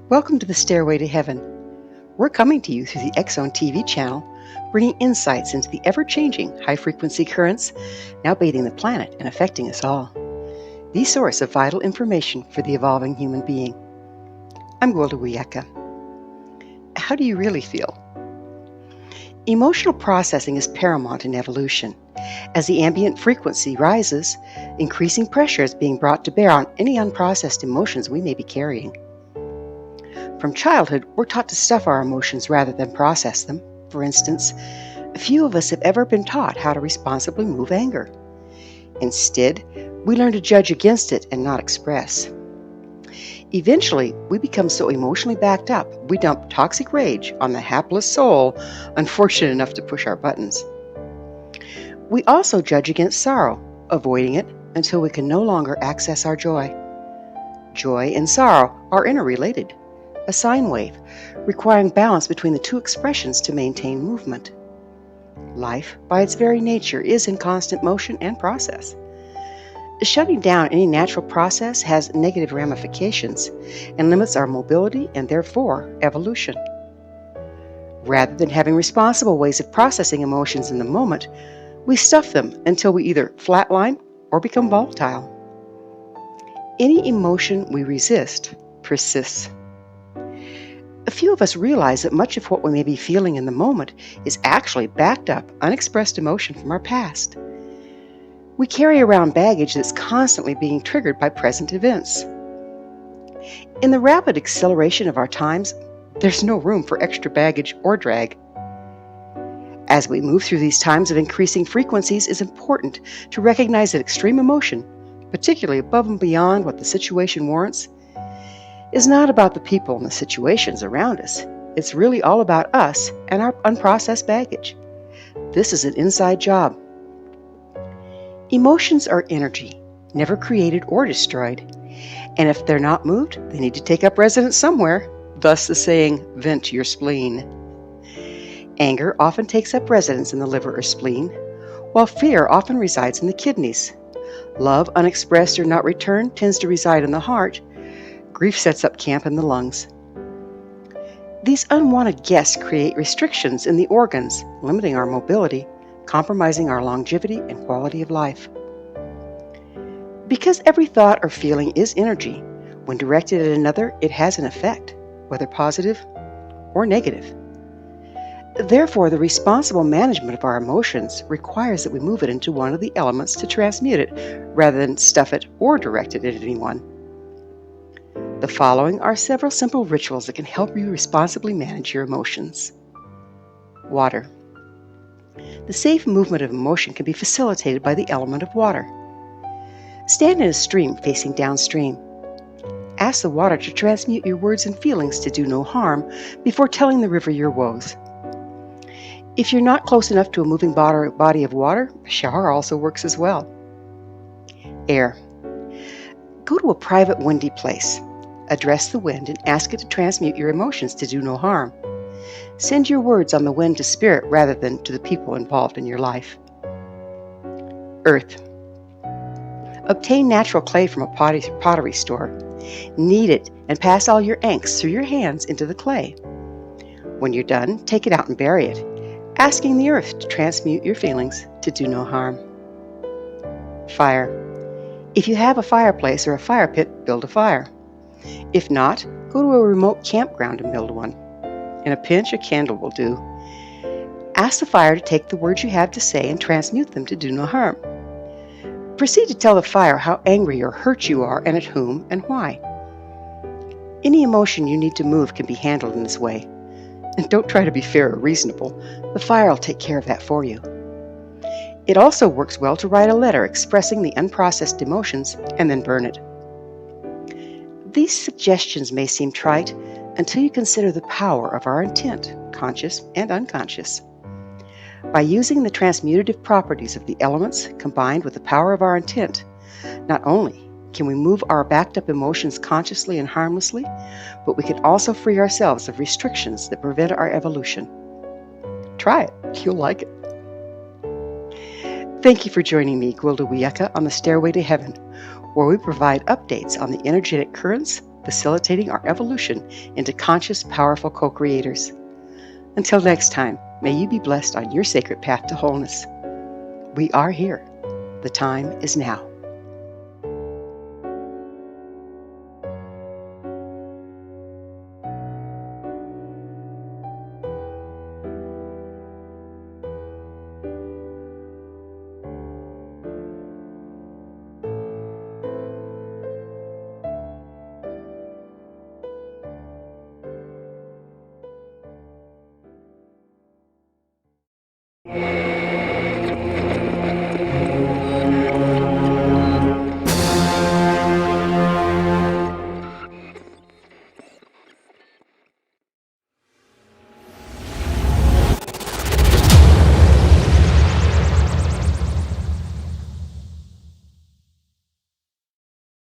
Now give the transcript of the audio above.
Welcome to the Stairway to Heaven. We're coming to you through the X-Zone TV channel, bringing insights into the ever-changing high-frequency currents now bathing the planet and affecting us all. The source of vital information for the evolving human being. I'm Gwilda Wiyaka. How do you really feel? Emotional processing is paramount in evolution. As the ambient frequency rises, increasing pressure is being brought to bear on any unprocessed emotions we may be carrying. From childhood, we're taught to stuff our emotions rather than process them. For instance, few of us have ever been taught how to responsibly move anger. Instead, we learn to judge against it and not express. Eventually, we become so emotionally backed up, we dump toxic rage on the hapless soul unfortunate enough to push our buttons. We also judge against sorrow, avoiding it until we can no longer access our joy. Joy and sorrow are interrelated, a sine wave, requiring balance between the two expressions to maintain movement. Life, by its very nature, is in constant motion and process. Shutting down any natural process has negative ramifications and limits our mobility and therefore evolution. Rather than having responsible ways of processing emotions in the moment, we stuff them until we either flatline or become volatile. Any emotion we resist persists. A few of us realize that much of what we may be feeling in the moment is actually backed up, unexpressed emotion from our past. We carry around baggage that's constantly being triggered by present events. In the rapid acceleration of our times, there's no room for extra baggage or drag. As we move through these times of increasing frequencies, it's important to recognize that extreme emotion, particularly above and beyond what the situation warrants, is not about the people and the situations around us. It's really all about us and our unprocessed baggage. This is an inside job. Emotions are energy, never created or destroyed. And if they're not moved, they need to take up residence somewhere, thus the saying, vent your spleen. Anger often takes up residence in the liver or spleen, while fear often resides in the kidneys. Love, unexpressed or not returned, tends to reside in the heart. Grief sets up camp in the lungs. These unwanted guests create restrictions in the organs, limiting our mobility, compromising our longevity and quality of life. Because every thought or feeling is energy, when directed at another, it has an effect, whether positive or negative. Therefore, the responsible management of our emotions requires that we move it into one of the elements to transmute it, rather than stuff it or direct it at anyone. The following are several simple rituals that can help you responsibly manage your emotions. Water. The safe movement of emotion can be facilitated by the element of water. Stand in a stream facing downstream. Ask the water to transmute your words and feelings to do no harm before telling the river your woes. If you're not close enough to a moving body of water, a shower also works as well. Air. Go to a private windy place. Address the wind and ask it to transmute your emotions to do no harm. Send your words on the wind to spirit rather than to the people involved in your life. Earth. Obtain natural clay from a pottery store. Knead it and pass all your angst through your hands into the clay. When you're done, take it out and bury it, asking the earth to transmute your feelings to do no harm. Fire. If you have a fireplace or a fire pit, build a fire. If not, go to a remote campground and build one. In a pinch, a candle will do. Ask the fire to take the words you have to say and transmute them to do no harm. Proceed to tell the fire how angry or hurt you are and at whom and why. Any emotion you need to move can be handled in this way. And don't try to be fair or reasonable. The fire will take care of that for you. It also works well to write a letter expressing the unprocessed emotions and then burn it. These suggestions may seem trite until you consider the power of our intent, conscious and unconscious. By using the transmutative properties of the elements combined with the power of our intent, not only can we move our backed-up emotions consciously and harmlessly, but we can also free ourselves of restrictions that prevent our evolution. Try it. You'll like it. Thank you for joining me, Gwilda Wiyaka, on the Stairway to Heaven, where we provide updates on the energetic currents facilitating our evolution into conscious, powerful co-creators. Until next time, may you be blessed on your sacred path to wholeness. We are here. The time is now.